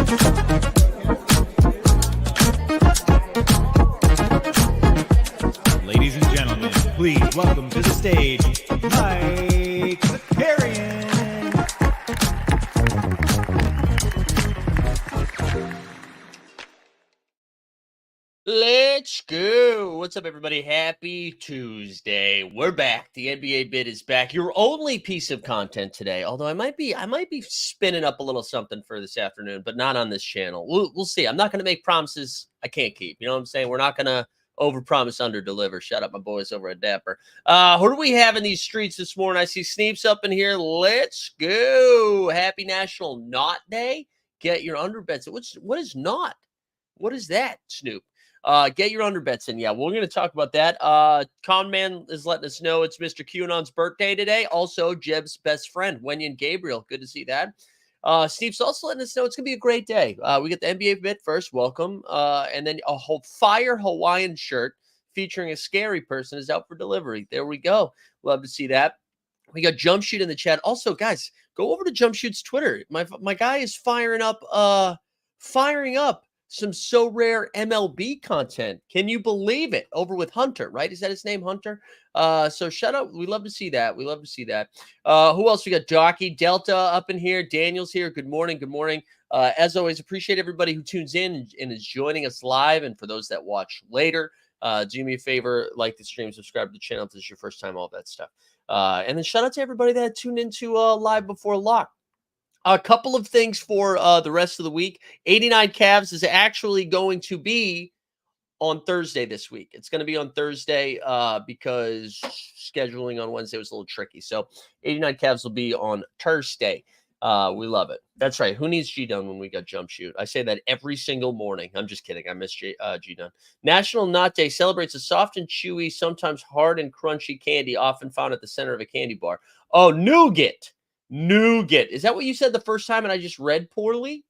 Ladies and gentlemen, please welcome to the stage, Mike Zakarian. Let's go. What's up, everybody? Happy Tuesday. We're back. The NBA bit is back. Your only piece of content today, although I might be spinning up a little something for this afternoon, but not on this channel. We'll see. I'm not going to make promises I can't keep. You know what I'm saying? We're not going to overpromise, underdeliver. Shut up, my boys over at Dapper. Who do we have in these streets this morning? I see Sneeps up in here. Let's go. Happy National Knot Day. Get your underbets. What is knot? What is that, Snoop? Get your underbets in. Yeah, we're going to talk about that. Conman is letting us know it's Mr. QAnon's birthday today. Also, Jeb's best friend, Wenyan Gabriel. Good to see that. Steve's also letting us know it's going to be a great day. We get the NBA bit first. Welcome. And then a whole fire Hawaiian shirt featuring a scary person is out for delivery. There we go. Love to see that. We got Jumpshoot in the chat. Also, guys, go over to Jumpshoot's Twitter. My guy is firing up some so rare MLB content. Can you believe it? Over with Hunter, right? Is that his name, Hunter? So shout out. We love to see that. We love to see that. Who else? We got Jockey Delta up in here. Daniel's here. Good morning. Good morning. As always, appreciate everybody who tunes in and is joining us live. And for those that watch later, do me a favor, like the stream, subscribe to the channel if this is your first time, all that stuff. And then shout out to everybody that tuned into Live Before Lock. A couple of things for the rest of the week. 89 Cavs is actually going to be on Thursday this week. It's going to be on Thursday because scheduling on Wednesday was a little tricky. So 89 Cavs will be on Thursday. We love it. That's right. Who needs G-Done when we got Jump Shoot? I say that every single morning. I'm just kidding. I miss G-Done. National Knot Day celebrates a soft and chewy, sometimes hard and crunchy candy often found at the center of a candy bar. Oh, nougat. Nougat. Is that what you said the first time and I just read poorly?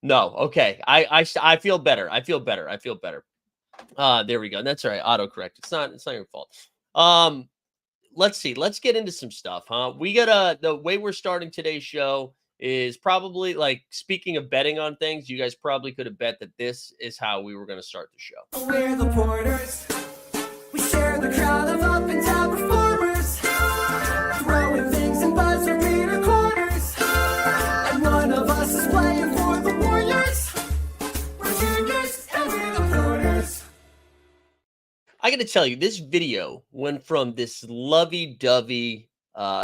No. Okay. I feel better. I feel better. There we go. That's all right. Autocorrect. It's not your fault. Let's see. Let's get into some stuff, huh? We got the way we're starting today's show is probably like, speaking of betting on things, you guys probably could have bet that this is how we were going to start the show. We're the Porters. We share the crowd of up and down performers. Throwing things in buzzer beater corners. And one of us is playing for the Warriors. We're juniors and we're the Porters. I got to tell you, this video went from this lovey-dovey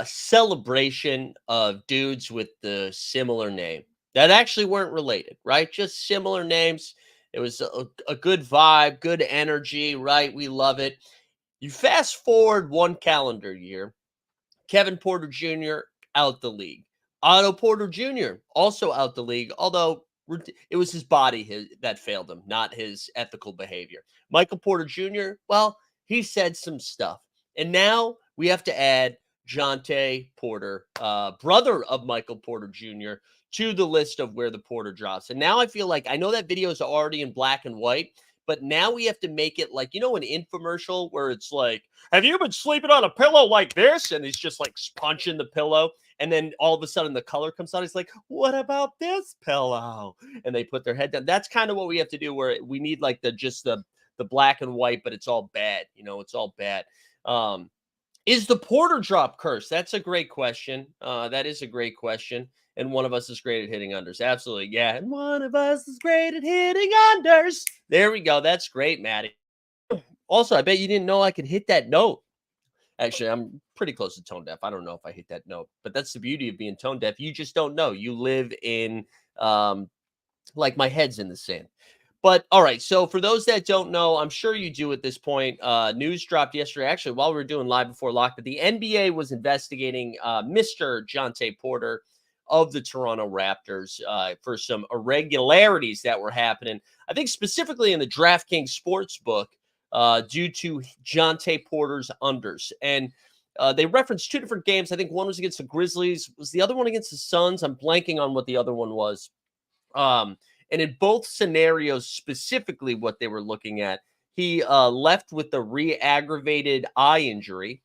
celebration of dudes with the similar name that actually weren't related, right? Just similar names. It was a good vibe, good energy, right? We love it. You fast forward one calendar year, Kevin Porter Jr. out the league. Otto Porter Jr. also out the league, although it was his body that failed him, not his ethical behavior. Michael Porter Jr., well, he said some stuff. And now we have to add Jontay Porter, brother of Michael Porter Jr., to the list of where the Porter drops. And now I feel like, I know that video is already in black and white, but now we have to make it like, you know, an infomercial where it's like, have you been sleeping on a pillow like this? And he's just like punching the pillow. And then all of a sudden the color comes out. He's like, what about this pillow? And they put their head down. That's kind of what we have to do, where we need like the black and white, but it's all bad. You know, it's all bad. Is the Porter drop cursed? That's a great question. That is a great question. And one of us is great at hitting unders. Absolutely. Yeah. And one of us is great at hitting unders. There we go. That's great, Maddie. Also, I bet you didn't know I could hit that note. Actually, I'm pretty close to tone deaf. I don't know if I hit that note, but that's the beauty of being tone deaf. You just don't know. You live in, like, my head's in the sand. But all right, so for those that don't know, I'm sure you do at this point. News dropped yesterday, actually, while we were doing Live Before Lock, that the NBA was investigating Mr. Jontay Porter of the Toronto Raptors for some irregularities that were happening. I think specifically in the DraftKings Sportsbook due to Jontay Porter's unders. And they referenced two different games. I think one was against the Grizzlies. Was the other one against the Suns? I'm blanking on what the other one was. And in both scenarios, specifically what they were looking at, he left with the re-aggravated eye injury.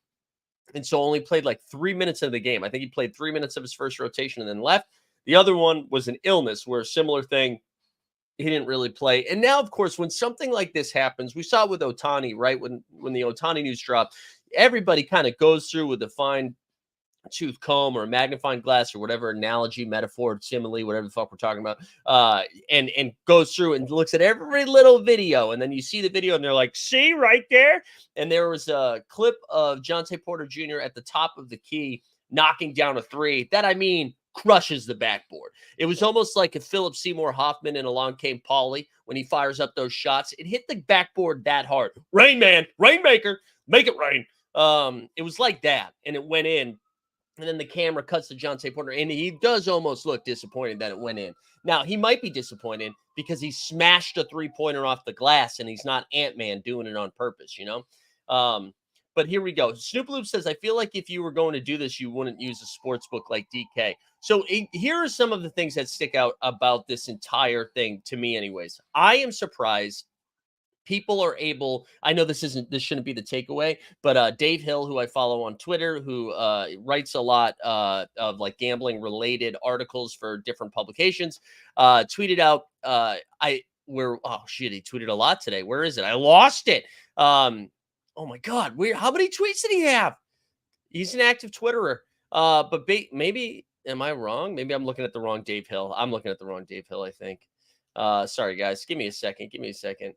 And so only played like 3 minutes of the game. I think he played 3 minutes of his first rotation and then left. The other one was an illness where a similar thing, he didn't really play. And now, of course, when something like this happens, we saw it with Ohtani, right? When the Ohtani news dropped, everybody kind of goes through with a fine tooth comb or a magnifying glass or whatever analogy, metaphor, simile, whatever the fuck we're talking about, and goes through and looks at every little video. And then you see the video and they're like, see right there? And there was a clip of Jontay Porter Jr. at the top of the key knocking down a three that, I mean, crushes the backboard. It was almost like if Philip Seymour Hoffman in Along Came Polly, when he fires up those shots, it hit the backboard that hard. Rain Man, Rainmaker, make it rain. It was like that, and it went in. And then the camera cuts to Jontay Porter, and he does almost look disappointed that it went in. Now, he might be disappointed because he smashed a three-pointer off the glass, and he's not Ant-Man doing it on purpose, you know? But here we go. Snoop Loop says, I feel like if you were going to do this, you wouldn't use a sports book like DK. So here are some of the things that stick out about this entire thing to me anyways. I am surprised people are able, I know this shouldn't be the takeaway, but Dave Hill, who I follow on Twitter, who writes a lot of like gambling related articles for different publications, tweeted out, oh shit, he tweeted a lot today. Where is it? I lost it. Oh my God, how many tweets did he have? He's an active Twitterer. But maybe, am I wrong? Maybe I'm looking at the wrong Dave Hill. I'm looking at the wrong Dave Hill, I think. Sorry guys, give me a second.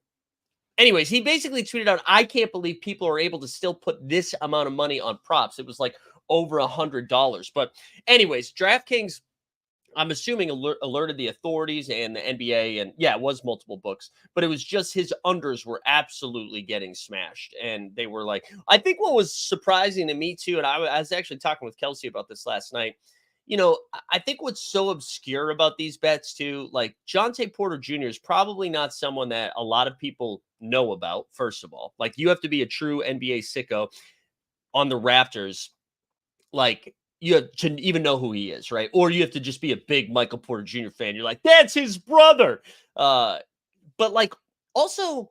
Anyways, he basically tweeted out, I can't believe people are able to still put this amount of money on props. It was like over $100. But anyways, DraftKings, I'm assuming, alerted the authorities and the NBA. And yeah, it was multiple books, but it was just his unders were absolutely getting smashed. And they were like, I think what was surprising to me too, and I was actually talking with Kelsey about this last night, you know, I think what's so obscure about these bets too, like Jontay Porter Jr. is probably not someone that a lot of people know about, first of all. Like, you have to be a true NBA sicko on the Raptors. Like, you have to even know who he is, right? Or you have to just be a big Michael Porter Jr. fan. You're like, that's his brother. But like, also,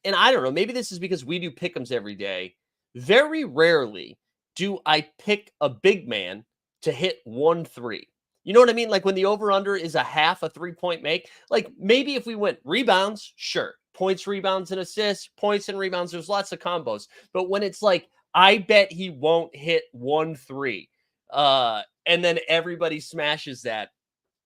and I don't know, maybe this is because we do pick'ems every day. Very rarely do I pick a big man to hit 1-3. You know what I mean? Like when the over-under is a half a three-point make. Like maybe if we went rebounds, sure. Points, rebounds, and assists, points and rebounds. There's lots of combos. But when it's like, I bet he won't hit 1-3, and then everybody smashes that,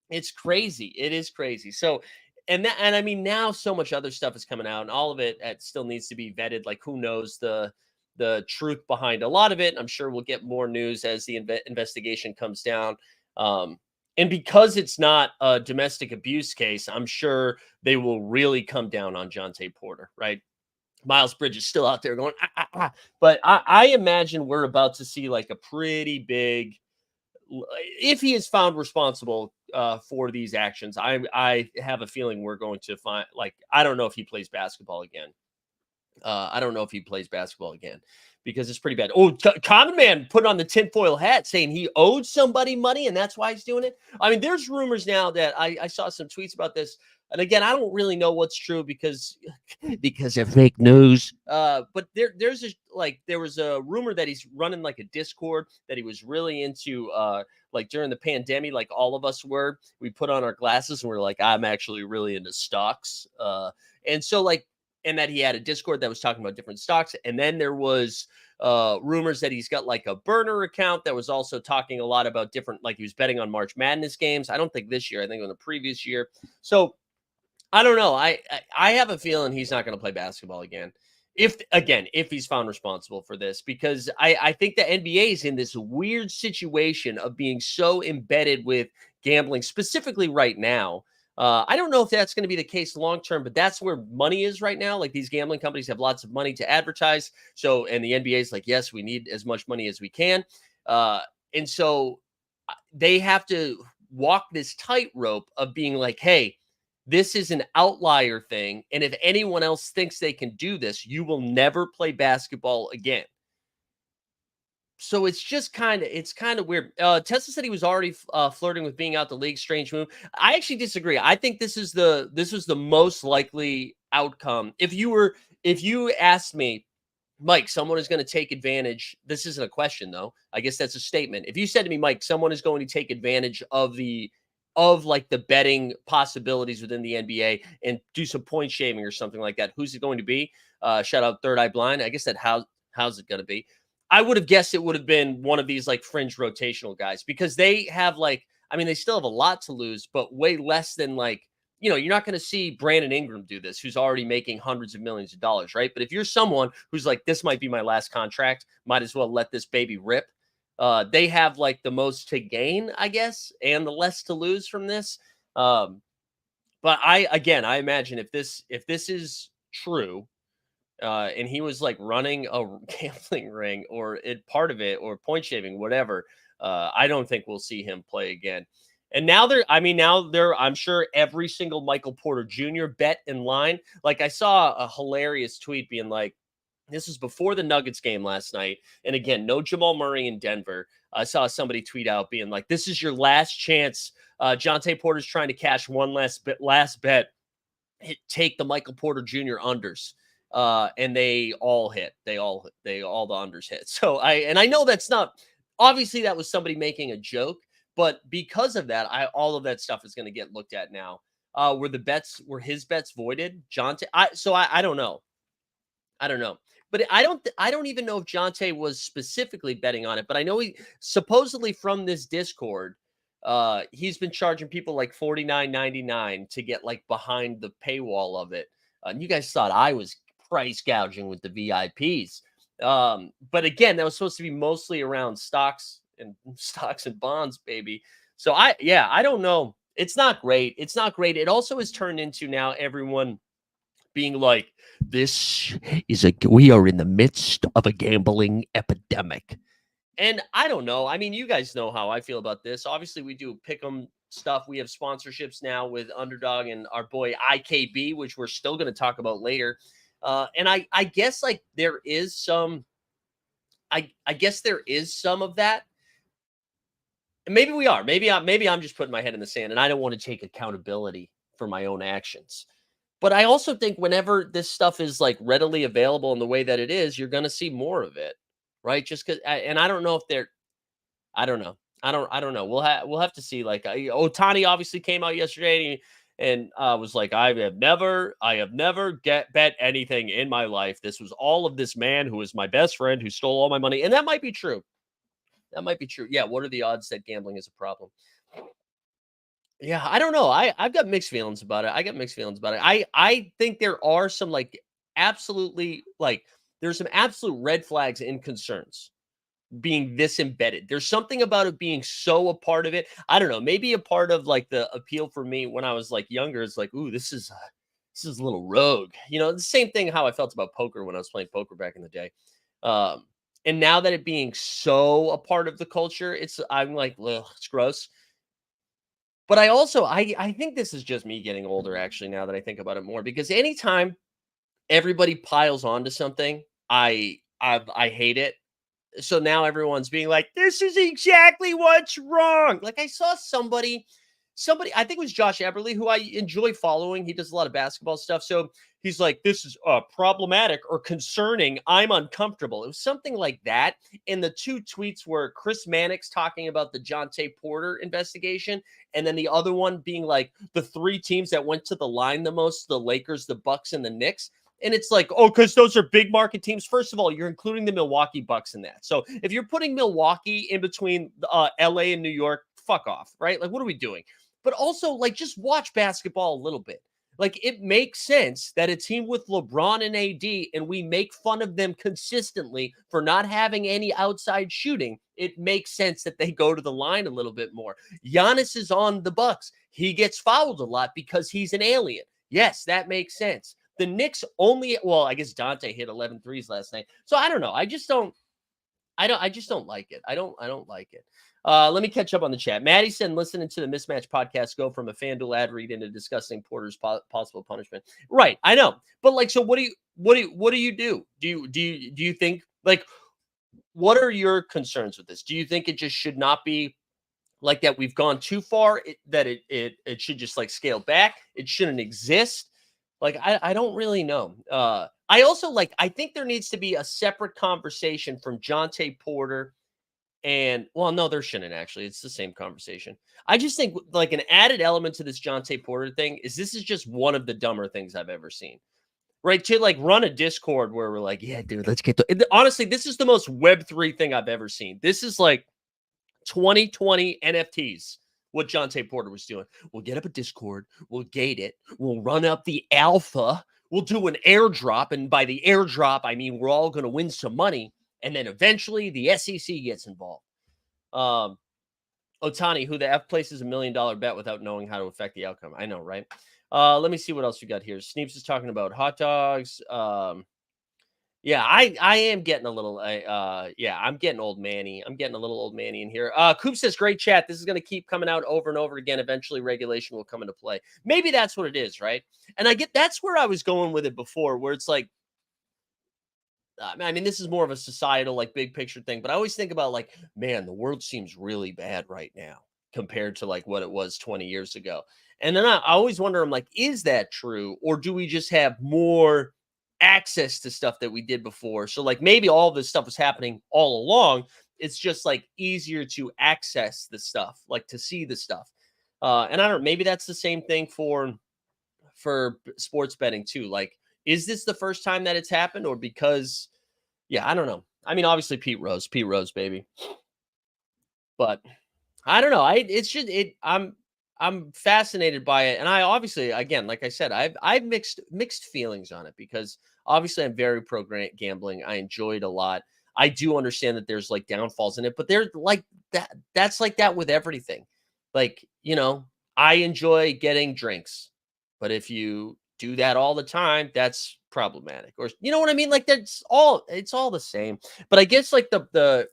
it's crazy. It is crazy. So, and I mean, now so much other stuff is coming out, and all of it still needs to be vetted. Like, who knows the truth behind a lot of it? I'm sure we'll get more news as the investigation comes down. And because it's not a domestic abuse case, I'm sure they will really come down on Jontay Porter, right? Miles Bridges is still out there going, But I imagine we're about to see like a pretty big, if he is found responsible for these actions, I have a feeling we're going to find, like, I don't know if he plays basketball again. Because it's pretty bad. Oh, Common Man put on the tinfoil hat saying he owed somebody money and that's why he's doing it. I mean, there's rumors now that I saw some tweets about this. And again, I don't really know what's true because of fake news. But there was a rumor that he's running like a Discord that he was really into, like during the pandemic, like all of us were. We put on our glasses and we're like, I'm actually really into stocks. And so like, and that he had a Discord that was talking about different stocks. And then there was rumors that he's got like a burner account that was also talking a lot about different, like he was betting on March Madness games. I don't think this year, I think in the previous year. So I don't know. I have a feeling he's not going to play basketball again. If he's found responsible for this, because I think the NBA is in this weird situation of being so embedded with gambling, specifically right now. I don't know if that's going to be the case long term, but that's where money is right now. Like these gambling companies have lots of money to advertise. So, and the NBA is like, yes, we need as much money as we can. And so they have to walk this tightrope of being like, hey, this is an outlier thing. And if anyone else thinks they can do this, you will never play basketball again. So it's just kind of weird. Tesla said he was already flirting with being out the league. Strange move. I actually disagree. I think this was the most likely outcome. If you asked me, Mike, someone is going to take advantage. This isn't a question though. I guess that's a statement. If you said to me, Mike, someone is going to take advantage of of like the betting possibilities within the NBA and do some point shaving or something like that, who's it going to be? Shout out Third Eye Blind. I guess that how's it going to be? I would have guessed it would have been one of these like fringe rotational guys because they have like, I mean, they still have a lot to lose, but way less than like, you're not going to see Brandon Ingram do this, who's already making hundreds of millions of dollars, right? But if you're someone who's like, this might be my last contract, might as well let this baby rip. They have like the most to gain, I guess, and the less to lose from this. But I imagine if this is true, and he was like running a gambling ring or part of it or point shaving, whatever, I don't think we'll see him play again. And now I'm sure every single Michael Porter Jr. bet in line. Like I saw a hilarious tweet being like, this was before the Nuggets game last night. And again, no Jamal Murray in Denver. I saw somebody tweet out being like, this is your last chance. Jontay Porter's trying to cash one last bet. Take the Michael Porter Jr. unders. And they all hit. All the unders hit. So I know that's not, obviously that was somebody making a joke, but because of that, all of that stuff is going to get looked at now. Were his bets voided? Jontay? I don't know. I don't know. But I don't even know if Jontay was specifically betting on it, but I know he supposedly from this Discord, he's been charging people like $49.99 to get like behind the paywall of it. And you guys thought I was price gouging with the VIPs. But again, that was supposed to be mostly around stocks and bonds, baby. So I don't know. It's not great. It's not great. It also has turned into now everyone being like, we are in the midst of a gambling epidemic. And I don't know. I mean, you guys know how I feel about this. Obviously, we do pick'em stuff. We have sponsorships now with Underdog and our boy IKB, which we're still going to talk about later. And I guess like there is some, I guess there is some of that. And maybe we are. Maybe I'm just putting my head in the sand and I don't want to take accountability for my own actions. But I also think whenever this stuff is like readily available in the way that it is, you're going to see more of it, right? Just because, and I don't know if I don't know. I don't know. We'll have to see. Like Ohtani obviously came out yesterday and was like, I have never bet anything in my life. This was all of this man who was my best friend who stole all my money, and that might be true. That might be true. Yeah. What are the odds that gambling is a problem? Yeah, I don't know. I've got mixed feelings about it. I think there are some like absolutely like there's some absolute red flags and concerns being this embedded. There's something about it being so a part of it. I don't know. Maybe a part of like the appeal for me when I was like younger is like, ooh, this is a little rogue. The same thing how I felt about poker when I was playing poker back in the day. And now that it being so a part of the culture, I'm like, ugh, it's gross. But I also, I think this is just me getting older, actually, now that I think about it more, because anytime everybody piles onto something, I hate it. So now everyone's being like, this is exactly what's wrong. Like I saw somebody, I think it was Josh Eberly, who I enjoy following. He does a lot of basketball stuff. So he's like, this is problematic or concerning. I'm uncomfortable. It was something like that. And the two tweets were Chris Mannix talking about the Jontay Porter investigation. And then the other one being like the three teams that went to the line the most, the Lakers, the Bucks, and the Knicks. And it's like, oh, because those are big market teams. First of all, you're including the Milwaukee Bucks in that. So if you're putting Milwaukee in between LA and New York, fuck off, right? Like, what are we doing? But also, like, just watch basketball a little bit. Like, it makes sense that a team with LeBron and AD, and we make fun of them consistently for not having any outside shooting, it makes sense that they go to the line a little bit more. Giannis is on the Bucks. He gets fouled a lot because he's an alien. Yes, that makes sense. The Knicks I guess Dante hit 11 threes last night. So I don't know. I just don't like it. I don't like it. Let me catch up on the chat. Maddie said, listening to the Mismatch podcast go from a FanDuel ad read into discussing Porter's possible punishment. Right. I know. But like, so what do you do? Do you think like, what are your concerns with this? Do you think it just should not be like that? We've gone too far, that it should just like scale back. It shouldn't exist. Like, I don't really know. I also I think there needs to be a separate conversation from Jontay Porter And well, no, there shouldn't actually. It's the same conversation. I just think like an added element to this Jontay Porter thing is this is just one of the dumber things I've ever seen. Right, to like run a Discord where we're like, yeah, dude, let's get honestly, this is the most Web3 thing I've ever seen. This is like 2020 NFTs, what Jontay Porter was doing. We'll get up a Discord, we'll gate it, we'll run up the alpha, we'll do an airdrop, and by the airdrop, I mean we're all going to win some money, and then eventually the SEC gets involved. Otani, who the F places $1 million bet without knowing how to affect the outcome. I know, right? Let me see what else we got here. Sneeps is talking about hot dogs. Yeah, I am getting a little, yeah, I'm getting old manny. I'm getting a little old manny in here. Coop says, great chat. This is going to keep coming out over and over again. Eventually regulation will come into play. Maybe that's what it is, right? And I get, that's where I was going with it before, where it's like, I mean, this is more of a societal, like big picture thing, but I always think about like, man, the world seems really bad right now compared to like what it was 20 years ago. And then I always wonder, I'm like, is that true? Or do we just have more access to stuff that we did before? So like maybe all this stuff was happening all along. It's just like easier to access the stuff, like to see the stuff. And I don't know, maybe that's the same thing for sports betting too. Like, is this the first time that it's happened, or because, yeah, I don't know. I mean, obviously Pete Rose, baby. But I don't know. I'm fascinated by it. And I obviously, again, like I said, I've mixed feelings on it because obviously I'm very pro gambling. I enjoy it a lot. I do understand that there's like downfalls in it, but they're like that. That's like that with everything. Like, you know, I enjoy getting drinks, but if you do that all the time, that's problematic. Or you know what I mean? Like it's all the same. But I guess like the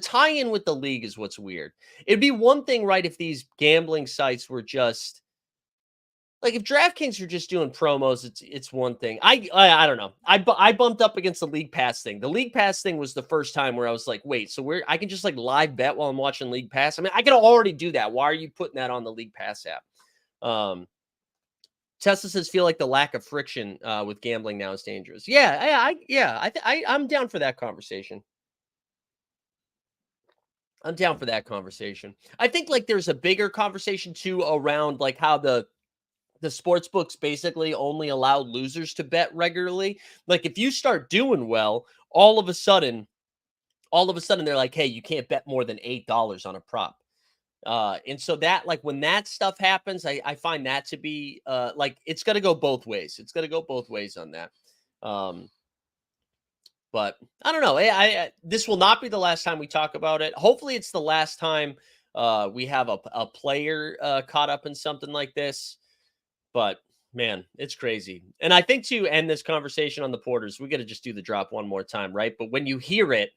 tie-in with the league is what's weird. It'd be one thing, right, if these gambling sites were just like if DraftKings were just doing promos, it's one thing. I don't know. I bumped up against the League Pass thing. The League Pass thing was the first time where I was like, wait, so I can just like live bet while I'm watching League Pass? I mean, I can already do that. Why are you putting that on the League Pass app? Tesla says, feel like the lack of friction with gambling now is dangerous. Yeah, I'm down for that conversation. I'm down for that conversation. I think like there's a bigger conversation too around like how the sports books basically only allow losers to bet regularly. Like if you start doing well, all of a sudden they're like, hey, you can't bet more than $8 on a prop. And so that like when that stuff happens, I find that to be like it's gonna go both ways. It's gonna go both ways on that. But I don't know. This will not be the last time we talk about it. Hopefully, it's the last time we have a player caught up in something like this. But man, it's crazy. And I think to end this conversation on the Porters, we got to just do the drop one more time, right? But when you hear it,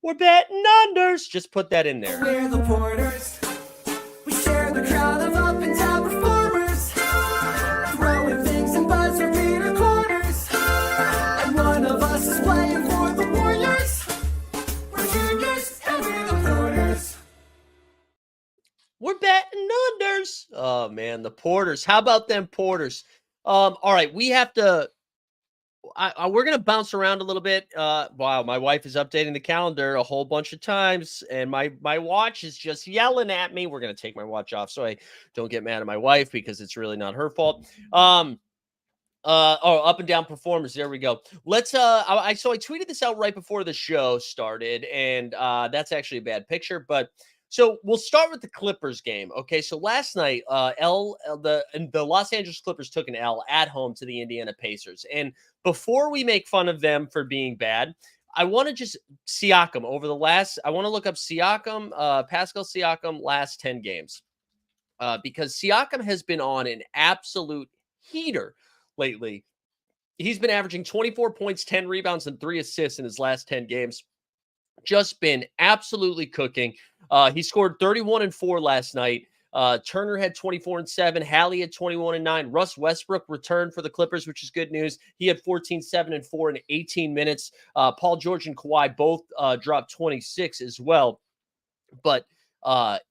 we're betting unders. Just put that in there. We're the Porters. We share the crowd of up and down performers, throwing things in buzzer beater corners. And one of us is playing for the Warriors. We're juniors and we're the Porters. We're betting unders. Oh man, the Porters. How about them Porters? All right, we have to. We're gonna bounce around a little bit. Wow, my wife is updating the calendar a whole bunch of times, and my watch is just yelling at me. We're gonna take my watch off so I don't get mad at my wife because it's really not her fault. Up and down performers. There we go. Let's so I tweeted this out right before the show started, and that's actually a bad picture, but so we'll start with the Clippers game. Okay, so last night, the Los Angeles Clippers took an L at home to the Indiana Pacers. And before we make fun of them for being bad, I want to just Siakam over the last. I want to look up Siakam, Pascal Siakam last 10 games, because Siakam has been on an absolute heater lately. He's been averaging 24 points, 10 rebounds, and 3 assists in his last 10 games. Just been absolutely cooking. He scored 31 and 4 last night. Turner had 24 and 7. Hallie had 21 and 9. Russ Westbrook returned for the Clippers, which is good news. He had 14, 7 and 4 in 18 minutes. Paul George and Kawhi both dropped 26 as well. But the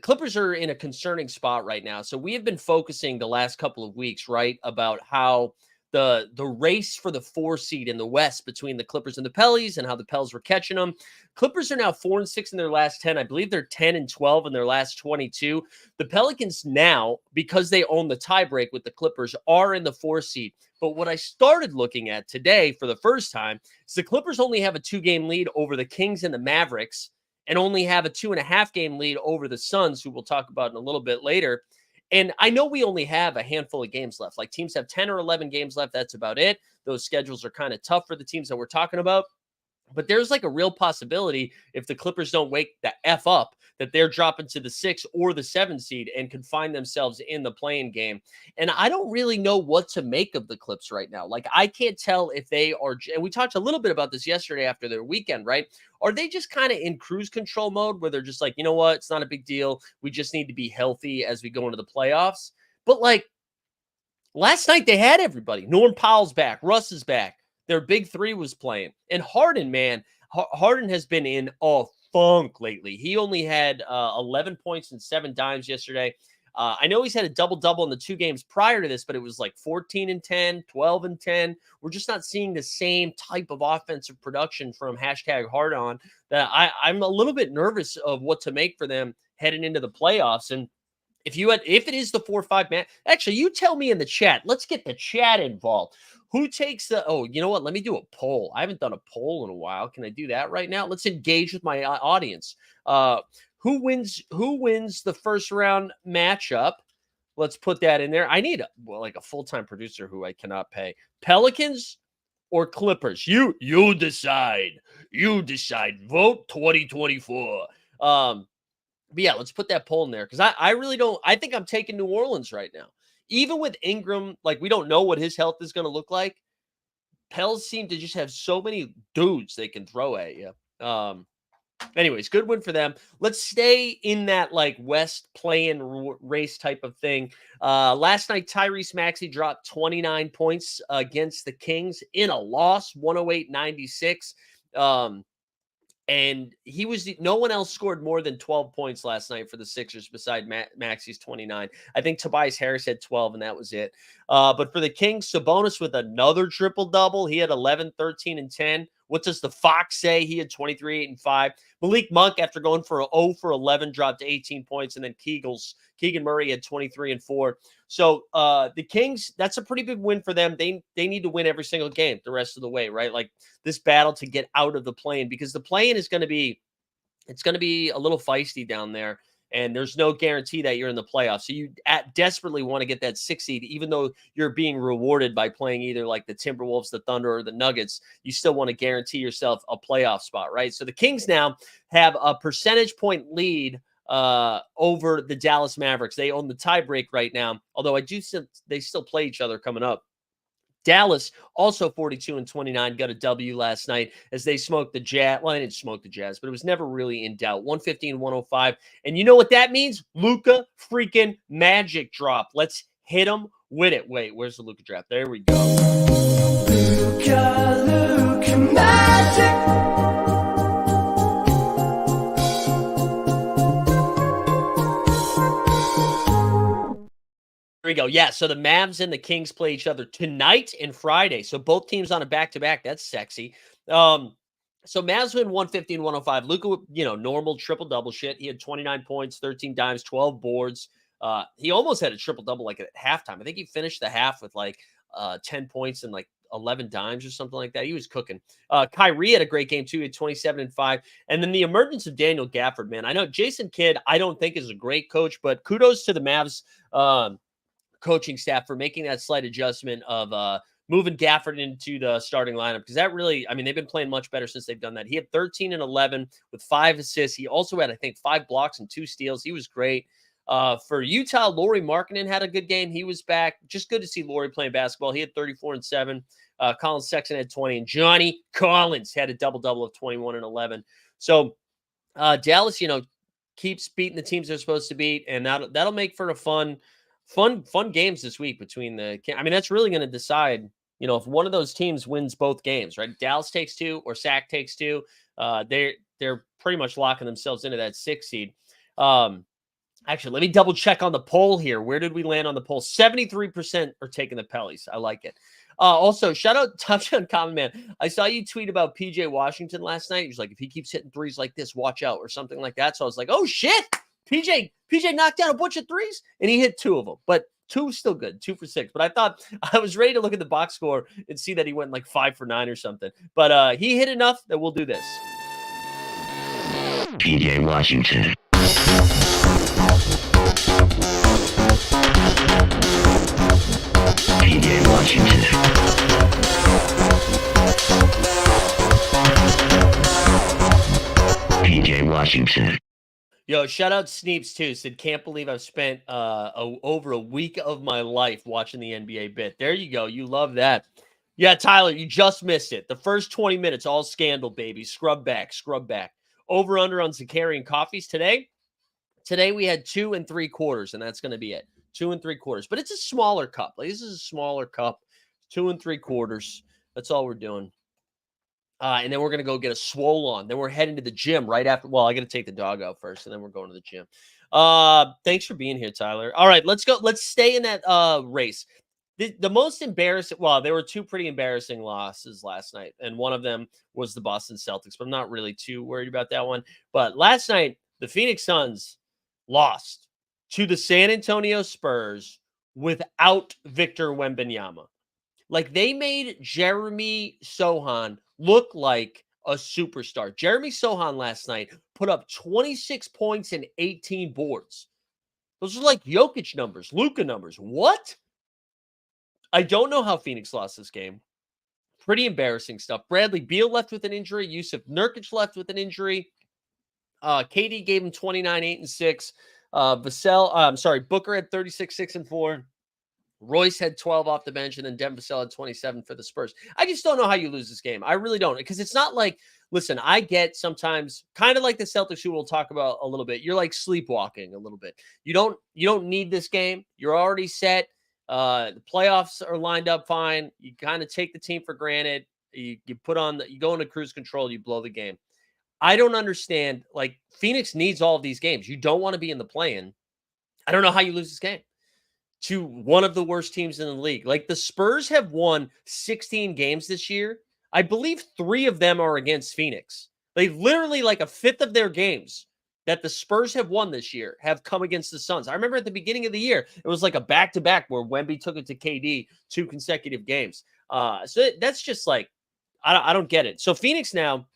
Clippers are in a concerning spot right now. So we have been focusing the last couple of weeks, right, about how the race for the 4 seed in the West between the Clippers and the Pellies and how the Pels were catching them. Clippers are now 4-6 in their last 10. I believe they're 10-12 in their last 22. The Pelicans now, because they own the tiebreak with the Clippers, are in the 4 seed. But what I started looking at today for the first time is the Clippers only have a 2-game lead over the Kings and the Mavericks and only have a 2.5-game lead over the Suns, who we'll talk about in a little bit later. And I know we only have a handful of games left. Like teams have 10 or 11 games left. That's about it. Those schedules are kind of tough for the teams that we're talking about. But there's like a real possibility if the Clippers don't wake the F up that they're dropping to the 6 or the 7 seed and can find themselves in the playing game. And I don't really know what to make of the Clips right now. Like I can't tell if they are, and we talked a little bit about this yesterday after their weekend, right? Are they just kind of in cruise control mode where they're just like, you know what? It's not a big deal. We just need to be healthy as we go into the playoffs. But like last night they had everybody. Norm Powell's back. Russ is back. Their big three was playing. And Harden, man, Harden has been in a funk lately. He only had 11 points and 7 dimes yesterday. I know he's had a double-double in the 2 games prior to this, but it was like 14-10, 12-10. We're just not seeing the same type of offensive production from #HardOn that I'm a little bit nervous of what to make for them heading into the playoffs. And if it is the 4-5 man, actually, you tell me in the chat. Let's get the chat involved. Who takes the? Oh, you know what? Let me do a poll. I haven't done a poll in a while. Can I do that right now? Let's engage with my audience. Who wins? Who wins the first round matchup? Let's put that in there. I need like a full-time producer who I cannot pay. Pelicans or Clippers? You decide. You decide. Vote 2024. But yeah, let's put that poll in there because I really don't. I think I'm taking New Orleans right now. Even with Ingram, like we don't know what his health is going to look like. Pels seem to just have so many dudes they can throw at you. Anyways, good win for them. Let's stay in that like West play-in race type of thing. Last night, Tyrese Maxey dropped 29 points against the Kings in a loss, 108-96. And no one else scored more than 12 points last night for the Sixers beside Maxey's 29. I think Tobias Harris had 12, and that was it. But for the Kings, Sabonis with another triple-double. He had 11, 13, and 10. What does the Fox say? He had 23, 8, and 5. Malik Monk, after going for 0 for 11, dropped 18 points. And then Keegan Murray had 23 and 4. So the Kings, that's a pretty big win for them. They need to win every single game the rest of the way, right? Like this battle to get out of the play-in, because the play-in is going to be a little feisty down there. And there's no guarantee that you're in the playoffs. So you desperately want to get that 6 seed, even though you're being rewarded by playing either like the Timberwolves, the Thunder, or the Nuggets. You still want to guarantee yourself a playoff spot, right? So the Kings now have a percentage point lead over the Dallas Mavericks. They own the tiebreak right now, although they still play each other coming up. Dallas, also 42-29, got a W last night as they smoked the Jazz. Well, they didn't smoke the Jazz, but it was never really in doubt. 115-105. And you know what that means? Luka freaking Magic drop. Let's hit him with it. Wait, where's the Luka drop? There we go. Luka Magic. There we go. Yeah, so the Mavs and the Kings play each other tonight and Friday. So both teams on a back-to-back. That's sexy. So Mavs win 115-105. Luka, normal triple-double shit. He had 29 points, 13 dimes, 12 boards. He almost had a triple-double like at halftime. I think he finished the half with like 10 points and like 11 dimes or something like that. He was cooking. Kyrie had a great game too. He had 27 and 5. And then the emergence of Daniel Gafford, man. I know Jason Kidd, I don't think is a great coach, but kudos to the Mavs coaching staff for making that slight adjustment of moving Gafford into the starting lineup, because that really, they've been playing much better since they've done that. He had 13 and 11 with 5 assists. He also had, I think, 5 blocks and 2 steals. He was great. For Utah, Lauri Markkanen had a good game. He was back. Just good to see Lauri playing basketball. He had 34 and 7. Colin Sexton had 20, and Johnny Collins had a double-double of 21 and 11. So Dallas, keeps beating the teams they're supposed to beat, and that'll make for a fun games this week between that's really going to decide, if one of those teams wins both games, right? Dallas takes 2 or Sac takes 2. They're pretty much locking themselves into that 6 seed. Actually, let me double check on the poll here. Where did we land on the poll? 73% are taking the Pellies. I like it. Also, shout out Touchdown Common Man. I saw you tweet about PJ Washington last night. He was like, if he keeps hitting threes like this, watch out, or something like that. So I was like, oh shit, PJ knocked down a bunch of threes, and he hit 2 of them. But 2 is still good, 2 for 6. But I thought I was ready to look at the box score and see that he went like 5 for 9 or something. But he hit enough that we'll do this. PJ Washington. PJ Washington. PJ Washington. Yo, shout out Sneeps too. Said, can't believe I've spent over a week of my life watching the NBA bit. There you go. You love that. Yeah, Tyler, you just missed it. The first 20 minutes, all scandal, baby. Scrub back. Over under on Zakarian coffees today. Today we had 2 3/4, and that's going to be it. 2 3/4. But it's a smaller cup. Like, this is a smaller cup. 2 3/4. That's all we're doing. And then we're going to go get a swole on. Then we're heading to the gym right after. Well, I got to take the dog out first, and then we're going to the gym. Thanks for being here, Tyler. All right, let's go. Let's stay in that race. The most embarrassing, well, there were 2 pretty embarrassing losses last night, and one of them was the Boston Celtics, but I'm not really too worried about that one. But last night, the Phoenix Suns lost to the San Antonio Spurs without Victor Wembanyama. Like, they made Jeremy Sohan look like a superstar. Jeremy Sohan last night put up 26 points and 18 boards. Those are like Jokic numbers, Luka numbers. What? I don't know how Phoenix lost this game. Pretty embarrassing stuff. Bradley Beal left with an injury. Yusuf Nurkic left with an injury. KD gave him 29, 8, and 6. Booker had 36, 6, and 4. Royce had 12 off the bench, and then Devin Vassell had 27 for the Spurs. I just don't know how you lose this game. I really don't, because it's not like, listen, I get sometimes kind of like the Celtics, who we'll talk about a little bit. You're like sleepwalking a little bit. You don't need this game. You're already set. The playoffs are lined up fine. You kind of take the team for granted. You go into cruise control. You blow the game. I don't understand. Like, Phoenix needs all of these games. You don't want to be in the play-in. I don't know how you lose this game to one of the worst teams in the league. Like, the Spurs have won 16 games this year. I believe 3 of them are against Phoenix. They literally, like, a fifth of their games that the Spurs have won this year have come against the Suns. I remember at the beginning of the year, it was like a back-to-back where Wemby took it to KD 2 consecutive games. So that's just like, I don't get it. So Phoenix now,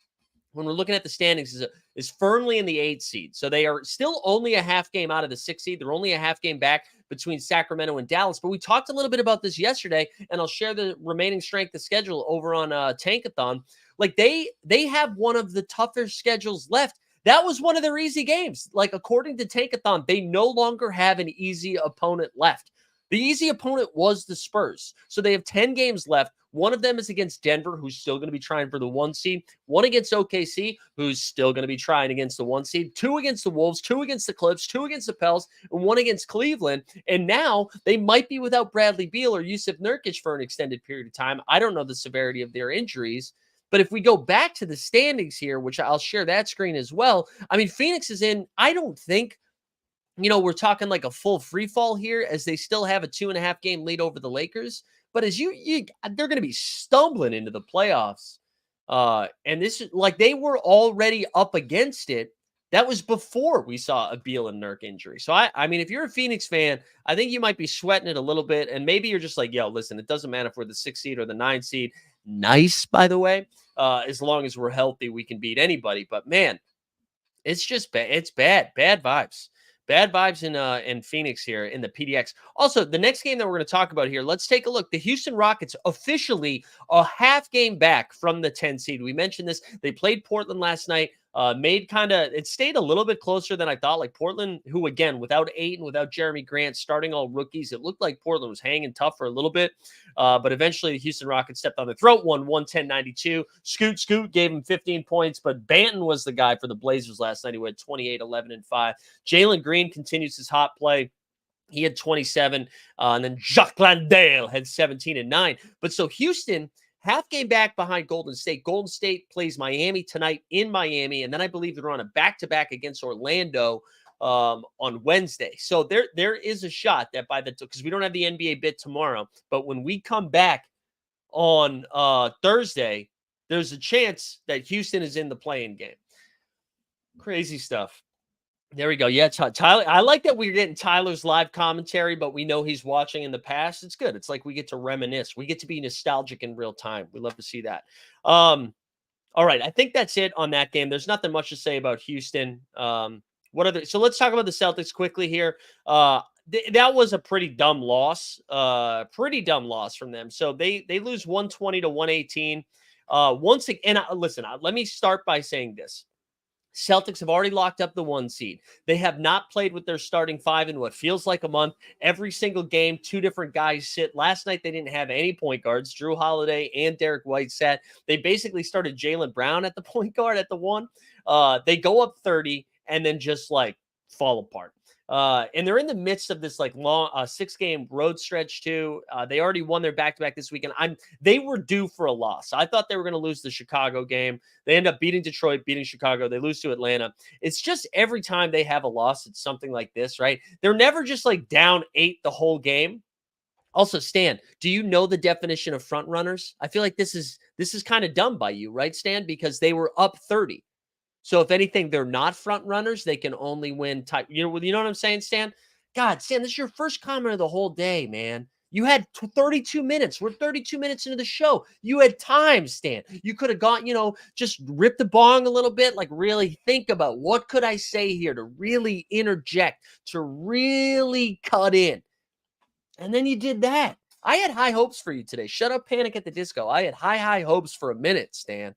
when we're looking at the standings, is firmly in the 8th seed. So they are still only a half game out of the 6th seed. They're only a half game back between Sacramento and Dallas. But we talked a little bit about this yesterday, and I'll share the remaining strength of schedule over on Tankathon. Like, they have one of the toughest schedules left. That was one of their easy games. Like, according to Tankathon, they no longer have an easy opponent left. The easy opponent was the Spurs. So they have 10 games left. One of them is against Denver, who's still going to be trying for the 1 seed. One against OKC, who's still going to be trying against the 1 seed. 2 against the Wolves, 2 against the Clips, 2 against the Pels, and 1 against Cleveland. And now they might be without Bradley Beal or Yusuf Nurkic for an extended period of time. I don't know the severity of their injuries. But if we go back to the standings here, which I'll share that screen as well, I mean, Phoenix is in, I don't think, we're talking like a full free fall here, as they still have a 2.5 game lead over the Lakers. But as they're going to be stumbling into the playoffs. And this is like, they were already up against it. That was before we saw a Beal and Nurk injury. So, I mean, if you're a Phoenix fan, I think you might be sweating it a little bit. And maybe you're just like, yo, listen, it doesn't matter if we're the 6th seed or the 9th seed. Nice, by the way. As long as we're healthy, we can beat anybody. But, man, it's just bad. It's bad. Bad vibes. Bad vibes in Phoenix here in the PDX. Also, the next game that we're going to talk about here, let's take a look. The Houston Rockets officially a half game back from the 10 seed. We mentioned this. They played Portland last night. It stayed a little bit closer than I thought. Like, Portland, who, again, without Ayton, without Jeremy Grant, starting all rookies, it looked like Portland was hanging tough for a little bit. But eventually the Houston Rockets stepped on the throat, won 110-92. Scoot gave him 15 points, but Banton was the guy for the Blazers last night. He went 28, 11, and 5. Jalen Green continues his hot play. He had 27, and then Jacques Landale had 17 and 9. But so Houston, half game back behind Golden State. Golden State plays Miami tonight in Miami, and then I believe they're on a back-to-back against Orlando on Wednesday. So there is a shot that because we don't have the NBA bit tomorrow, but when we come back on Thursday, there's a chance that Houston is in the play-in game. Crazy stuff. There we go. Yeah, Tyler. I like that we're getting Tyler's live commentary, but we know he's watching in the past. It's good. It's like we get to reminisce. We get to be nostalgic in real time. We love to see that. All right. I think that's it on that game. There's nothing much to say about Houston. So let's talk about the Celtics quickly here. That was a pretty dumb loss. Pretty dumb loss from them. So they lose 120 to 118. Once again, listen, let me start by saying this. Celtics have already locked up the 1 seed. They have not played with their starting 5 in what feels like a month. Every single game, 2 different guys sit. Last night, they didn't have any point guards. Drew Holiday and Derek White sat. They basically started Jaylen Brown at the point guard at the 1. They go up 30 and then just like fall apart. And they're in the midst of this like long 6-game road stretch too. They already won their back-to-back this weekend. They were due for a loss. I thought they were going to lose the Chicago game. They end up beating Detroit, beating Chicago. They lose to Atlanta. It's just every time they have a loss, it's something like this, right? They're never just like down 8 the whole game. Also, Stan, do you know the definition of front runners? I feel like this is kind of dumb by you, right, Stan? Because they were up 30. So if anything, they're not front runners. They can only win type. You know what I'm saying, Stan? God, Stan, this is your first comment of the whole day, man. You had 32 minutes. We're 32 minutes into the show. You had time, Stan. You could have gone, just rip the bong a little bit, like really think about what could I say here to really interject, to really cut in. And then you did that. I had high hopes for you today. Shut up, Panic at the Disco. I had high hopes for a minute, Stan.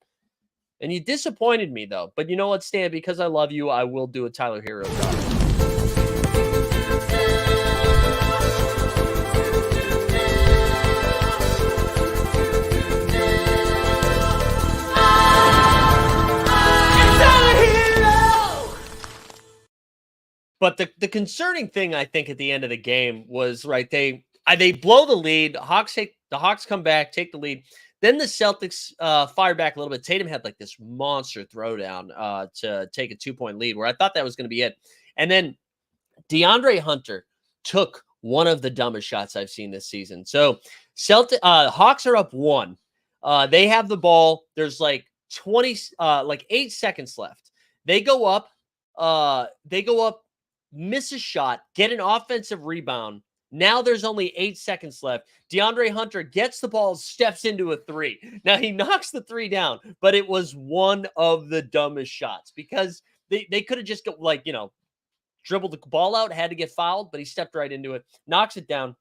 And you disappointed me, though. But you know what, Stan? Because I love you, I will do a Tyler Hero job. But the concerning thing, I think, at the end of the game was, right, they blow the lead. The Hawks come back, take the lead. Then the Celtics fire back a little bit. Tatum had like this monster throwdown to take a 2-point lead where I thought that was going to be it. And then DeAndre Hunter took one of the dumbest shots I've seen this season. So Hawks are up 1. They have the ball. There's like 8 seconds left. They go up, miss a shot, get an offensive rebound. Now there's only 8 seconds left. DeAndre Hunter gets the ball, steps into a 3. Now he knocks the 3 down, but it was one of the dumbest shots because they could have just dribbled the ball out, had to get fouled, but he stepped right into it, knocks it down.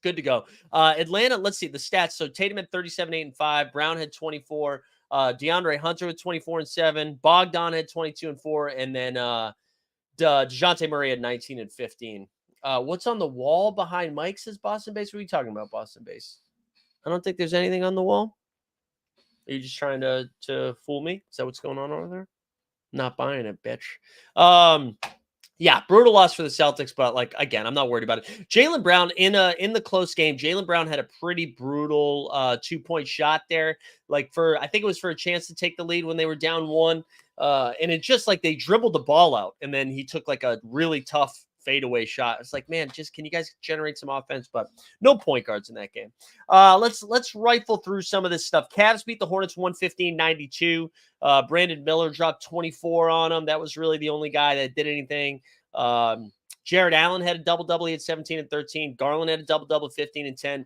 Good to go. Atlanta, let's see the stats. So Tatum had 37, 8, and 5. Brown had 24. DeAndre Hunter with 24 and 7. Bogdan had 22 and 4. And then DeJounte Murray had 19 and 15. What's on the wall behind Mike, says Boston Base? What are you talking about, Boston Base? I don't think there's anything on the wall. Are you just trying to fool me? Is that what's going on over there? Not buying it, bitch. Yeah, brutal loss for the Celtics, but again, I'm not worried about it. Jaylen Brown in the close game. Jaylen Brown had a pretty brutal 2-point shot there. I think it was for a chance to take the lead when they were down 1. And it's just like they dribbled the ball out, and then he took like a really tough fadeaway shot. It's like, man, just can you guys generate some offense? But no point guards in that game. Let's rifle through some of this stuff. Cavs beat the Hornets 115-92. Brandon Miller dropped 24 on them. That was really the only guy that did anything. Jared Allen had a double-double. He had 17 and 13. Garland had a double-double, 15 and 10.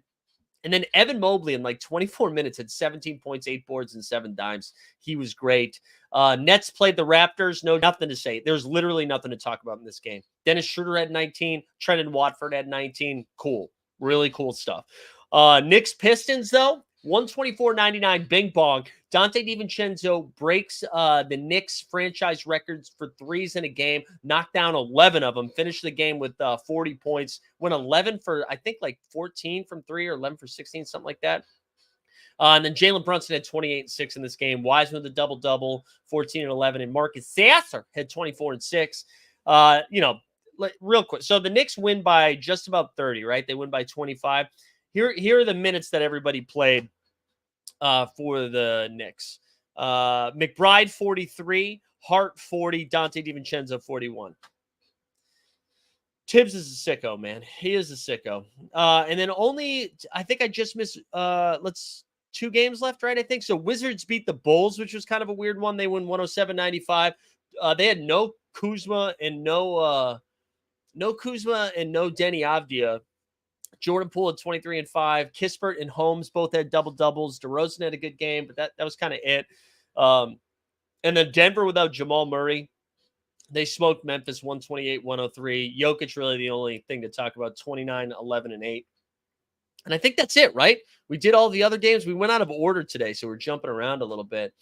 And then Evan Mobley in 24 minutes had 17 points, 8 boards, and 7 dimes. He was great. Nets played the Raptors. Nothing to say. There's literally nothing to talk about in this game. Dennis Schroeder had 19. Trenton Watford had 19. Cool. Really cool stuff. Knicks Pistons, though, 124-99, bing bong. Dante DiVincenzo breaks the Knicks franchise records for threes in a game, knocked down 11 of them, finished the game with 40 points, went 11 for, I think, 14 from 3 or 11 for 16, something like that. And then Jalen Brunson had 28 and 6 in this game. Wiseman with a double-double, 14 and 11. And Marcus Sasser had 24 and 6. Real quick. So the Knicks win by just about 30, right? They win by 25. Here are the minutes that everybody played for the Knicks. McBride, 43. Hart, 40. Dante DiVincenzo, 41. Tibbs is a sicko, man. He is a sicko. And then I think I just missed, 2 games left, right? I think so. Wizards beat the Bulls, which was kind of a weird one. They win 107-95. They had no Kuzma and no Denny Avdia. Jordan Poole had 23 and 5. Kispert and Holmes both had double doubles. DeRozan had a good game, but that was kind of it. And then Denver without Jamal Murray. They smoked Memphis 128-103. Jokic really the only thing to talk about, 29, 11, and 8. And I think that's it, right? We did all the other games. We went out of order today, so we're jumping around a little bit.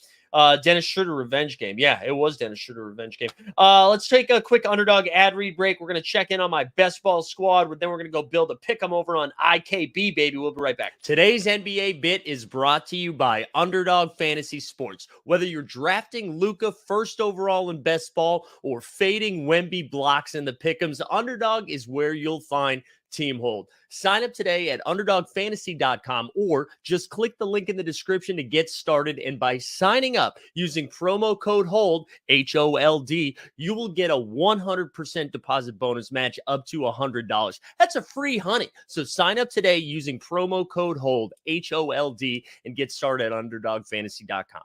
Dennis Schroeder revenge game. Yeah, it was Dennis Schroeder revenge game. Let's take a quick underdog ad read break. We're going to check in on my best ball squad. Then we're going to go build a pick 'em over on IKB, baby. We'll be right back. Today's NBA bit is brought to you by Underdog Fantasy Sports. Whether you're drafting Luka first overall in best ball or fading Wemby blocks in the pick'ems, Underdog is where you'll find Team Hold. Sign up today at underdogfantasy.com or just click the link in the description to get started. And by signing up using promo code HOLD, HOLD, you will get a 100% deposit bonus match up to $100. That's a free honey. So sign up today using promo code HOLD, HOLD, and get started at underdogfantasy.com.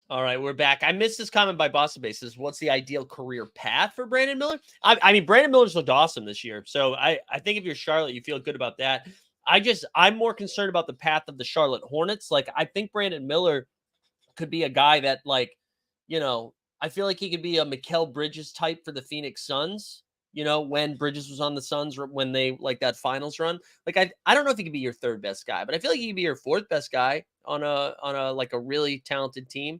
All right, we're back. I missed this comment by Boston Base. Says, what's the ideal career path for Brandon Miller? I mean, Brandon Miller's looked awesome this year. So I think if you're Charlotte, you feel good about that. I'm more concerned about the path of the Charlotte Hornets. Like, I think Brandon Miller could be a guy that, like, I feel like he could be a Mikal Bridges type for the Phoenix Suns. When Bridges was on the Suns, when they like that finals run. Like, I don't know if he could be your third best guy, but I feel like he could be your fourth best guy on a like a really talented team.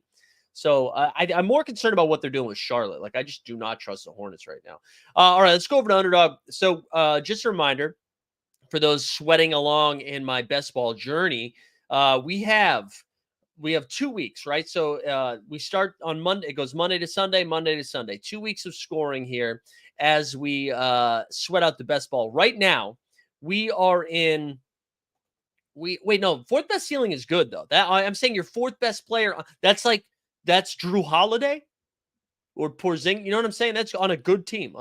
So I'm more concerned about what they're doing with Charlotte. Like, I just do not trust the Hornets right now. All right, let's go over to Underdog. So just a reminder for those sweating along in my best ball journey, we have 2 weeks, right? So we start on Monday. It goes Monday to Sunday, Monday to Sunday. 2 weeks of scoring here as we sweat out the best ball. Right now, we are in. No, fourth best ceiling is good though. That I'm saying your fourth best player. That's Drew Holiday or Porzingis. You know what I'm saying? That's on a good team.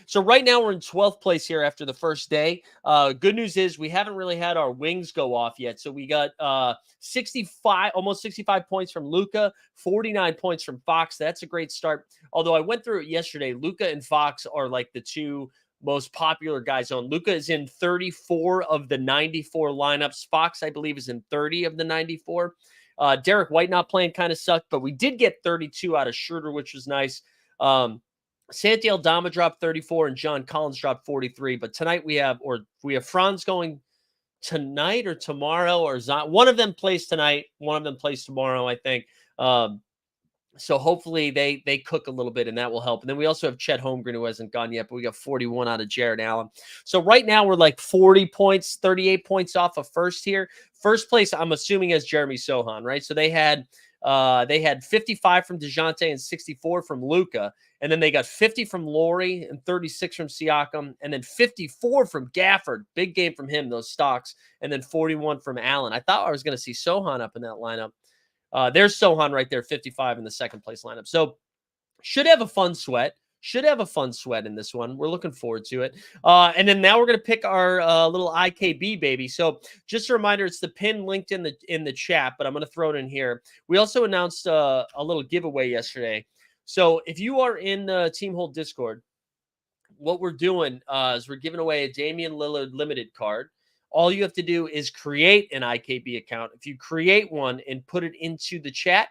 So right now we're in 12th place here after the first day. Good news is we haven't really had our wings go off yet. So we got 65, almost 65 points from Luka, 49 points from Fox. That's a great start. Although I went through it yesterday, Luka and Fox are like the two most popular guys on. Luka is in 34 of the 94 lineups. Fox, I believe, is in 30 of the 94. Derek White not playing kind of sucked, but we did get 32 out of Schroeder, which was nice. Santi Aldama dropped 34 and John Collins dropped 43. But tonight we have Franz going tonight or tomorrow, or one of them plays tonight, one of them plays tomorrow, I think. So hopefully they cook a little bit, and that will help. And then we also have Chet Holmgren, who hasn't gone yet, but we got 41 out of Jared Allen. So right now we're like 40 points, 38 points off of first here. First place, I'm assuming, is Jeremy Sohan, right? So they had 55 from DeJounte and 64 from Luka. And then they got 50 from Laurie and 36 from Siakam. And then 54 from Gafford. Big game from him, those stocks. And then 41 from Allen. I thought I was going to see Sohan up in that lineup. There's Sohan right there, 55 in the second place lineup. So should have a fun sweat. In this one. We're looking forward to it. And then now we're going to pick our little IKB baby. So just a reminder, it's the pin linked in the chat, but I'm going to throw it in here. We also announced a little giveaway yesterday. So if you are in the Team Hold Discord, what we're doing is we're giving away a Damian Lillard limited card. All you have to do is create an IKB account. If you create one and put it into the chat,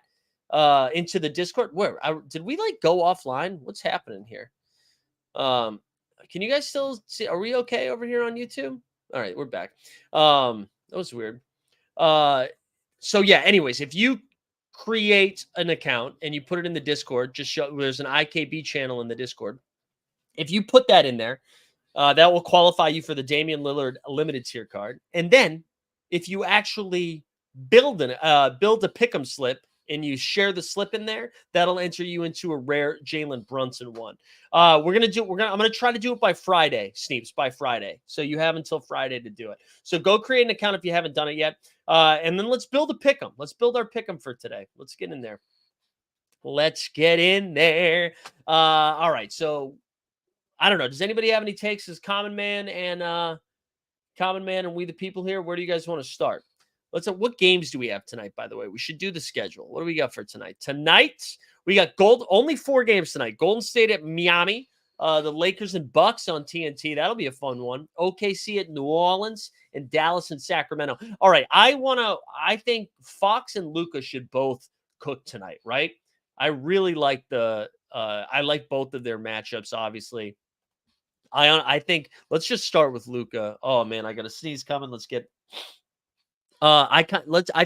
into the Discord, did we like go offline? What's happening here? Can you guys still see? Are we okay over here on YouTube? All right, we're back. That was weird. So yeah, anyways, if you create an account and you put it in the Discord, there's an IKB channel in the Discord. If you put that in there, that will qualify you for the Damian Lillard limited tier card. And then if you actually build a pick'em slip and you share the slip in there, that'll enter you into a rare Jalen Brunson one. I'm going to try to do it by Friday, Sneeps, by Friday. So you have until Friday to do it. So go create an account if you haven't done it yet. And then let's build a pick'em. Let's build our pick'em for today. Let's get in there. All right. So I don't know. Does anybody have any takes as Common Man and We the People here? Where do you guys want to start? What games do we have tonight, by the way? We should do the schedule. What do we got for tonight? Tonight, we got only 4 games tonight. Golden State at Miami, the Lakers and Bucks on TNT. That'll be a fun one. OKC at New Orleans, and Dallas and Sacramento. All right, I think Fox and Luka should both cook tonight, right? I really like I like both of their matchups, obviously. I think let's just start with Luka. Oh man, I got a sneeze coming. Let's get I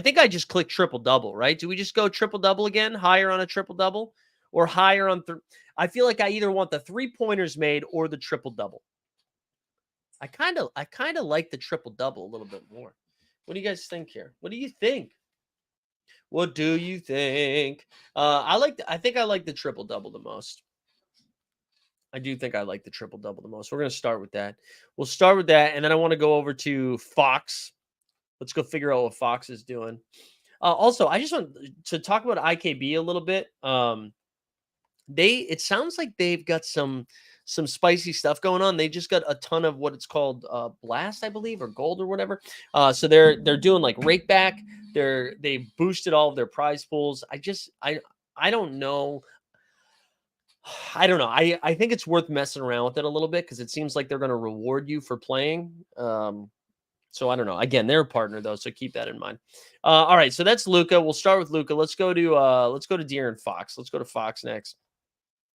think I just clicked triple double, right? Do we just go triple double again? Higher on a triple double or higher on I feel like I either want the 3-pointers made or the triple double. I kind of like the triple double a little bit more. What do you guys think here? What do you think? What do you think? I think I like the triple double the most. I do think I like the triple double the most. We're going to start with that. We'll start with that, and then I want to go over to Fox. Let's go figure out what Fox is doing. Also, I just want to talk about IKB a little bit. It sounds like they've got some spicy stuff going on. They just got a ton of what it's called Blast, I believe, or Gold or whatever. So they're doing like rake back. They've boosted all of their prize pools. I don't know. I don't know. I think it's worth messing around with it a little bit because it seems like they're going to reward you for playing. So I don't know. Again, they're a partner though, so keep that in mind. All right, so that's Luka. We'll start with Luka. Let's go to Deer and Fox. Let's go to Fox next.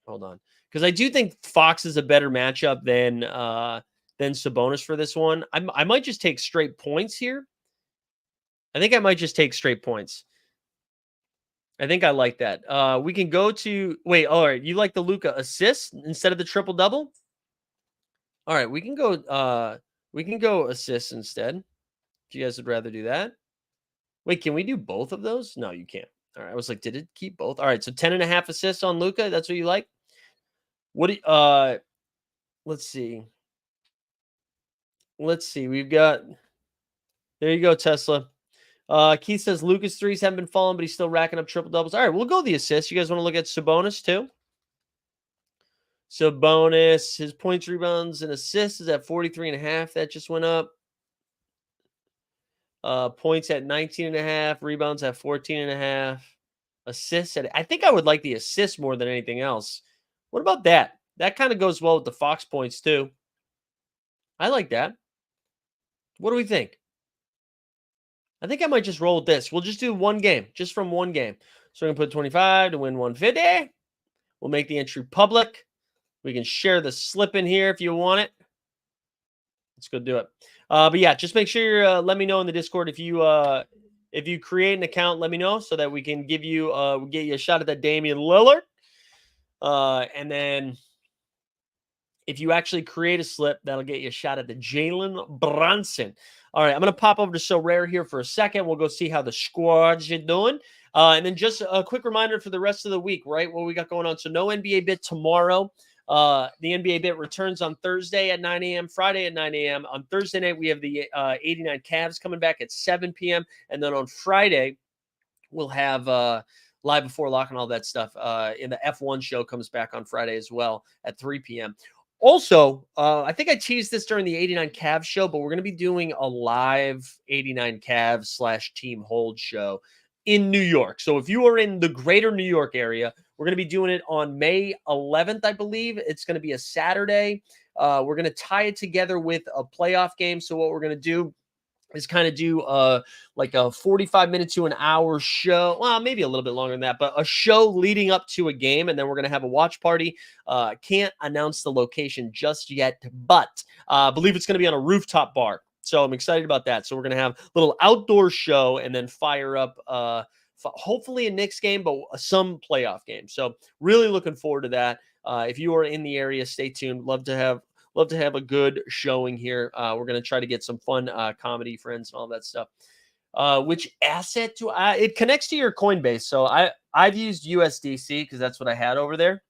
Hold on, because I do think Fox is a better matchup than Sabonis for this one. I might just take straight points here. I think I might just take straight points. I think I like that. We can go to all right. You like the Luka assist instead of the triple double? All right, we can go assists instead. If you guys would rather do that. Wait, can we do both of those? No, you can't. All right, I was like, did it keep both? All right, so 10.5 assists on Luka. That's what you like? Let's see. We've got, there you go, Tesla. Keith says Luka's threes haven't been falling, but he's still racking up triple doubles. All right, we'll go the assists. You guys want to look at Sabonis too? Sabonis, his points, rebounds, and assists is at 43.5. That just went up. Points at 19.5, rebounds at 14.5, assists at. I think I would like the assist more than anything else. What about that? That kind of goes well with the Fox points too. I like that. What do we think? I think I might just roll with this. We'll just do one game, just from one game. So we're going to put 25 to win 150. We'll make the entry public. We can share the slip in here if you want it. Let's go do it. But yeah, just make sure you let me know in the Discord if you create an account. Let me know so that we can give you get you a shot at that Damian Lillard. And then if you actually create a slip, that'll get you a shot at the Jalen Brunson. All right, I'm going to pop over to So Rare here for a second. We'll go see how the squads are doing. And then just a quick reminder for the rest of the week, right? What we got going on. So no NBA bit tomorrow. The NBA bit returns on Thursday at 9 a.m., Friday at 9 a.m. On Thursday night, we have the 89 Cavs coming back at 7 p.m. And then on Friday, we'll have Live Before Lock and all that stuff. In the F1 show comes back on Friday as well at 3 p.m. Also, I think I teased this during the 89 Cavs show, but we're going to be doing a live 89 Cavs / Team Hold show in New York. So if you are in the greater New York area, we're going to be doing it on May 11th, I believe. It's going to be a Saturday. We're going to tie it together with a playoff game. So what we're going to do is kind of do like a 45 minute to an hour show. Well, maybe a little bit longer than that, but a show leading up to a game. And then we're going to have a watch party. Can't announce the location just yet, but I believe it's going to be on a rooftop bar. So I'm excited about that. So we're going to have a little outdoor show and then fire up hopefully a Knicks game, but some playoff game. So really looking forward to that. If you are in the area, stay tuned. Love to have a good showing here. We're going to try to get some fun comedy friends and all that stuff. Which asset do it connects to your Coinbase. So I've used USDC because that's what I had over there.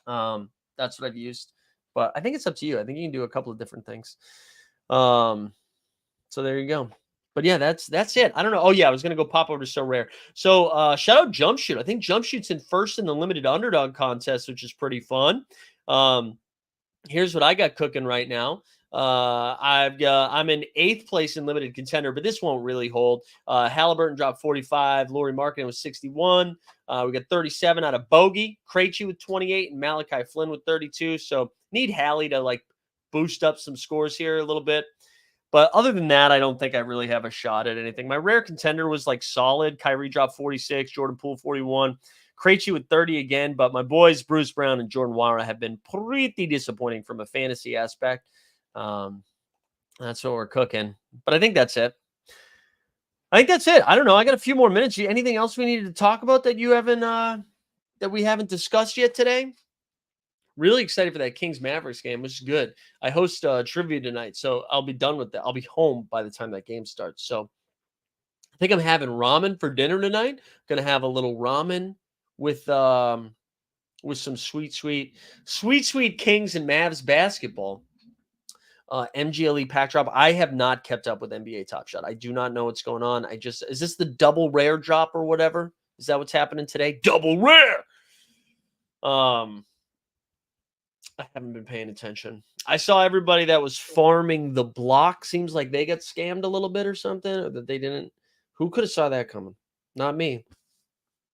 That's what I've used, but I think it's up to you. I think you can do a couple of different things. So there you go. But yeah, that's it. I don't know. Oh yeah, I was gonna go pop over to So Rare. So shout out Jump Shoot. I think Jump Shoot's in first in the limited underdog contest, which is pretty fun. here's what I got cooking right now. I'm in 8th place in limited contender, but this won't really hold. Halliburton dropped 45. Laurie Marketing was 61. We got 37 out of Bogey. Krejci with 28 and Malachi Flynn with 32. So need Hallie to like boost up some scores here a little bit. But other than that, I don't think I really have a shot at anything. My rare contender was like solid. Kyrie dropped 46. Jordan Poole 41. Krejci with 30 again, but my boys Bruce Brown and Jordan Wara have been pretty disappointing from a fantasy aspect. That's what we're cooking. But I think that's it. I don't know. I got a few more minutes. Anything else we needed to talk about that you haven't that we haven't discussed yet today? Really excited for that Kings Mavericks game, which is good. I host trivia tonight, so I'll be done with that. I'll be home by the time that game starts. So I think I'm having ramen for dinner tonight. Gonna have a little ramen with some sweet Kings and Mavs basketball. MGLE pack drop. I have not kept up with NBA Top Shot. I do not know what's going on. Is this the double rare drop or whatever? Is that what's happening today? Double rare. I haven't been paying attention. I saw everybody that was farming the block. Seems like they got scammed a little bit or something, or that they didn't. Who could have saw that coming? Not me.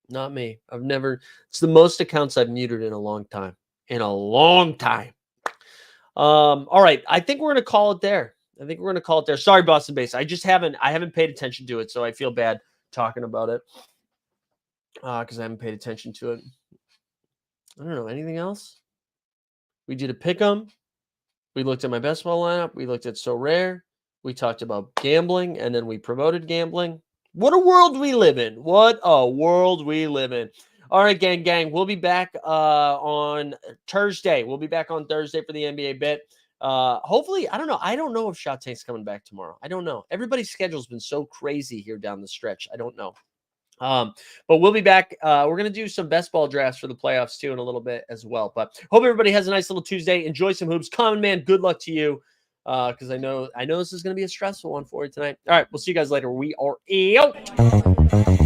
Not me. It's the most accounts I've muted in a long time. All right. I think we're going to call it there. Sorry, Boston Base. I haven't paid attention to it, so I feel bad talking about it because I haven't paid attention to it. I don't know. Anything else? We did a pick'em. We looked at my best ball lineup. We looked at So Rare. We talked about gambling, and then we promoted gambling. What a world we live in. All right, gang. We'll be back on Thursday. For the NBA bit. Hopefully, I don't know. I don't know if Shot Tank's coming back tomorrow. I don't know. Everybody's schedule's been so crazy here down the stretch. I don't know. But we'll be back. We're going to do some best ball drafts for the playoffs too in a little bit as well. But hope everybody has a nice little Tuesday. Enjoy some hoops. Common Man, good luck to you. Because I know this is going to be a stressful one for you tonight. All right, we'll see you guys later. We are out.